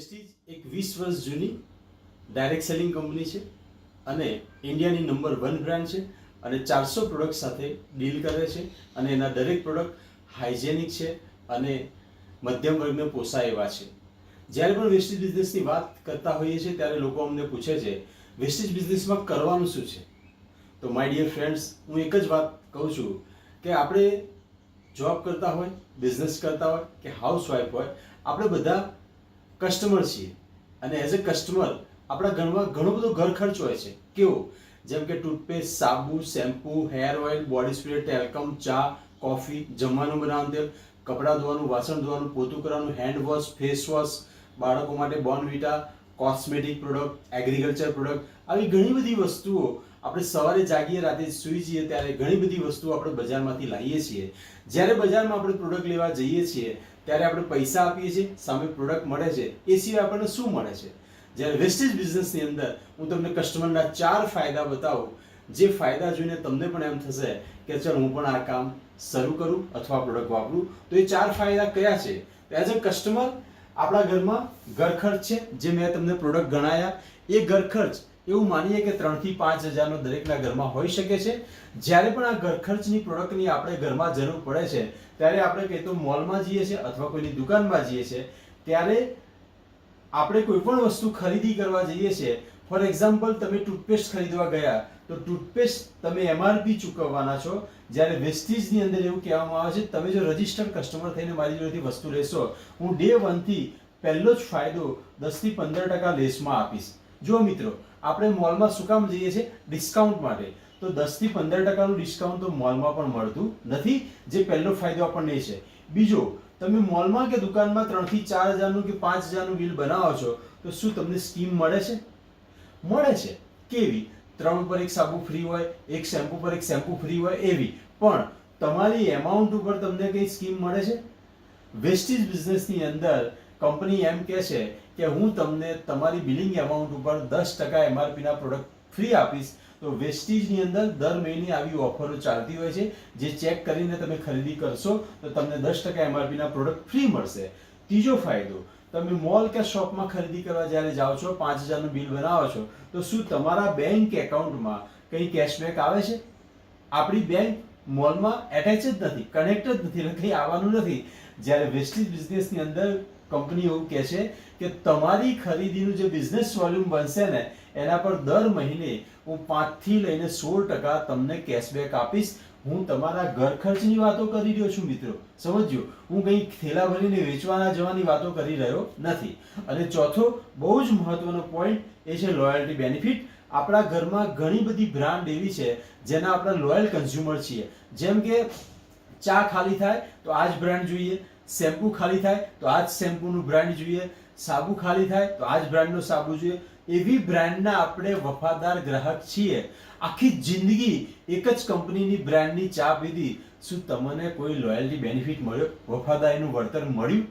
Vestige એક 20 વર્ષ જૂની ડાયરેક્ટ સેલિંગ કંપની છે અને ઇન્ડિયાની નંબર 1 બ્રાન્ડ છે અને 400 પ્રોડક્ટ સાથે ડીલ કરે છે અને એના દરેક પ્રોડક્ટ હાઇજેનિક છે અને મધ્યમ વર્ગને પોસાય એવા છે. જ્યારે પણ વેસ્ટીજ બિઝનેસની વાત કરતા હોઈએ છીએ ત્યારે લોકો અમને પૂછે છે વેસ્ટીજ બિઝનેસમાં કરવાનું શું છે. તો માય ડિયર ફ્રેન્ડ્સ, હું એક જ વાત કહું છું કે આપણે જોબ કરતા હોય, બિઝનેસ કરતા હોય કે હાઉસવાઈફ હોય, આપણે બધા કસ્ટમર છીએ અને એઝ અ કસ્ટમર આપણા ઘરમાં ઘણો બધો ઘર ખર્ચ હોય છે. કેવો? જેમ કે ટૂથપેસ્ટ, સાબુ, shampoo, hair oil, body spray, talcum, ચા, કોફી, જમવાનું બનાવવાનું તેલ, કપડાં ધોવાનું, વાસણ ધોવાનું, પોતું કરવાનું, હેન્ડ વોશ, ફેસ વોશ, બાળકો માટે Bournvita, cosmetic product, agriculture product, આવી ઘણી બધી વસ્તુઓ આપણે સવારે જાગીએ રાતે સૂઈ જઈએ ત્યારે ઘણી બધી વસ્તુઓ આપણે બજારમાંથી લાવીએ છીએ. જ્યારે બજારમાં આપણે પ્રોડક્ટ લેવા જઈએ છીએ ત્યારે આપણે પૈસા આપીએ છીએ, સામે પ્રોડક્ટ મળે છે, એ સિવાય આપણને શું મળે છે? જ્યારે વેસ્ટેજ બિઝનેસની અંદર હું તમને કસ્ટમરના 4 ફાયદા બતાવું, જે ફાયદા જોઈને તમને પણ એમ થશે કે ચાલ હું પણ આ કામ શરૂ કરું અથવા પ્રોડક્ટ વાપરું. તો એ 4 ફાયદા કયા છે? એઝ અ કસ્ટમર આપણા ઘરમાં ઘર ખર્ચ છે, જે મેં તમને પ્રોડક્ટ ગણાયા. એ ઘર ખર્ચ એવું માનીએ કે 3 થી 5 હજારનો દરેકના ઘરમાં હોઈ શકે છે. જ્યારે પણ આ ઘર ખર્ચની પ્રોડક્ટની આપણે ઘરમાં જરૂર પડે છે ત્યારે આપણે કંઈ તો મોલમાં જઈએ છીએ અથવા કોઈની દુકાનમાં જઈએ છીએ. ત્યારે આપણે કોઈ પણ વસ્તુ ખરીદી કરવા જઈએ છીએ. ફોર એક્ઝામ્પલ, તમે ટૂથપેસ્ટ ખરીદવા ગયા તો ટૂથપેસ્ટ તમે MRP ચૂકવવાના છો. જ્યારે વેસ્ટીજની અંદર એવું કહેવામાં આવે છે તમે જો રજિસ્ટર્ડ કસ્ટમર થઈને મારી જોડેથી વસ્તુ લેશો, હું ડે 1 થી પહેલો જ ફાયદો 10 થી 15% લેસમાં આપીશ. જો મિત્રો, આપણે મોલમાં શું કામ જઈએ છીએ? ડિસ્કાઉન્ટ માટે. તો 10 થી 15%નું ડિસ્કાઉન્ટ તો મોલમાં પણ મળતું નથી, જે પહેલો ફાયદો આપણને છે. બીજો, તમે મોલમાં કે દુકાનમાં 3 થી 4 હજારનું કે 5 હજારનું બિલ બનાવો છો તો શું તમને સ્કીમ મળે છે? મળે છે. કેવી? 3 ઉપર 1 સાબુ ફ્રી હોય, 1 શેમ્પુ પર 1 શેમ્પુ ફ્રી હોય, એવી. પણ તમારી એમાઉન્ટ ઉપર તમને કઈ સ્કીમ મળે છે? વેસ્ટીજ બિઝનેસની અંદર કંપની એમ કહે છે કે હું તમને તમારી બિલિંગ એમાઉન્ટ ઉપર 10% MRP ના પ્રોડક્ટ ફ્રી આપીશ. તો વેસ્ટીજની અંદર દર મહિને આવી ઓફરો ચાલતી હોય છે, જે ચેક કરીને તમે ખરીદી કરશો તો તમને 10% MRP ના પ્રોડક્ટ ફ્રી મળશે. ત્રીજો ફાયદો, તમે મોલ કે શોપમાં ખરીદી કરવા જ્યારે જાઓ છો, 5 હજારનું બિલ બનાવો છો, તો શું તમારા બેંક એકાઉન્ટમાં કંઈ કેશબેક આવે છે? આપણી બેંક મોલમાં એટેચ જ નથી, કનેક્ટ જ નથી, એટલે કંઈ આવવાનું નથી. જ્યારે વેસ્ટીજ બિઝનેસની અંદર કંપની એવું કહે છે કે તમારી ખરીદીનું જે બિઝનેસ વોલ્યુમ બનશે ને એના પર દર મહિને હું 5 થી લઈને 16% તમને કેશબેક આપીશ. હું તમારા ઘર ખર્ચની વાતો કરી રહ્યો છું મિત્રો, સમજજો. હું કંઈ થેલા ભરીને વેચવાના જવાની વાતો કરી રહ્યો નથી. અને ચોથો બહુ જ મહત્વનો પોઈન્ટ એ છે લોયલ્ટી બેનિફિટ. આપણા ઘરમાં ઘણી બધી બ્રાન્ડ એવી છે જેના આપણા લોયલ કન્ઝ્યુમર છીએ. જેમ કે ચા ખાલી થાય તો આ જ બ્રાન્ડ જોઈએ, શેમ્પુ ખાલી થાય તો આ જ શેમ્પૂનું બ્રાન્ડ જોઈએ, સાબુ ખાલી થાય તો આ જ બ્રાન્ડનો સાબુ જોઈએ. એવી બ્રાન્ડના આપણે વફાદાર ગ્રાહક છીએ. આખી જિંદગી એક જ કંપનીની બ્રાન્ડની ચા પીધી, શું તમને કોઈ લોયલ્ટી બેનિફિટ મળ્યો? વફાદારીનું વળતર મળ્યું?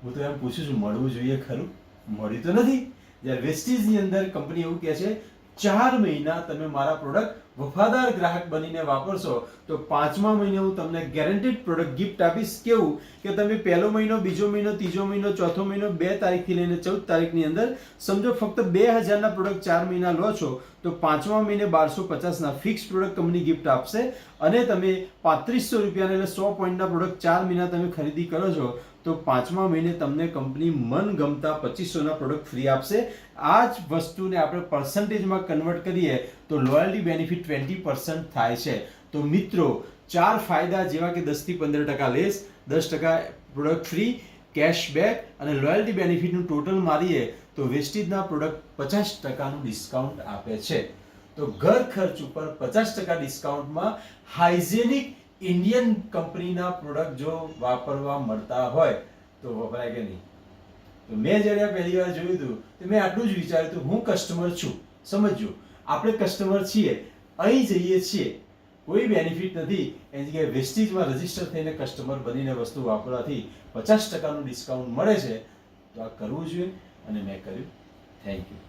હું તો એમ પૂછું છું, મળવું જોઈએ ખરું? મળ્યું તો નથી. જ્યારે વેસ્ટીજની અંદર કંપની એવું કહે છે 4 મહિના તમે મારા પ્રોડક્ટ વફાદાર ગ્રાહક બનીને વાપરશો તો 5મા મહિને હું તમને ગેરંટીડ પ્રોડક્ટ ગિફ્ટ આપીશ. કેવું? કે તમે પહેલો મહિનો, બીજો મહિનો, ત્રીજો મહિનો, ચોથો મહિનો, 2 તારીખથી લઈને 14 તારીખની અંદર સમજો ફક્ત 2000ના પ્રોડક્ટ 4 મહિના લો છો તો 5મા મહિને 1250ના ફિક્સ પ્રોડક્ટ કંપની ગિફ્ટ આપશે. અને તમે 3500 રૂપિયાના એટલે 100 પોઈન્ટના પ્રોડક્ટ 4 મહિના તમે ખરીદી કરો છો તો 5મા મહિને તમને કંપની મનગમતા 2500ના પ્રોડક્ટ ફ્રી આપશે. આ જ વસ્તુને આપણે પર્સન્ટેજમાં કન્વર્ટ કરીએ તો લોયલ્ટી બેનિફિટ 20% થાય છે. તો મિત્રો, 4 ફાયદા જેવા કે 10 થી 15% લેસ, 10% પ્રોડક્ટ ફ્રી, કેશબેક અને લોયલ્ટી બેનિફિટનું ટોટલ મારીએ તો વેસ્ટીજના પ્રોડક્ટ 50%નું ડિસ્કાઉન્ટ આપે છે. તો ઘર ખર્ચ ઉપર 50% ડિસ્કાઉન્ટમાં હાઇજેનિક ઇન્ડિયન કંપનીના પ્રોડક્ટ જો વાપરવા મળતા હોય તો વપરાય કે નહીં? તો મેં જ્યારે પહેલી વાર જોયું હતું તો મેં આટલું જ વિચાર્યું હતું, હું કસ્ટમર છું, સમજો. આપણે કસ્ટમર છીએ, અહીં જઈએ છીએ, કોઈ બેનિફિટ નથી. એની જગ્યાએ વેસ્ટીજમાં રજીસ્ટર થઈને કસ્ટમર બનીને વસ્તુ વાપરવાથી 50%નું ડિસ્કાઉન્ટ મળે છે. તો આ કરવું જોઈએ અને મેં કર્યું. Thank you.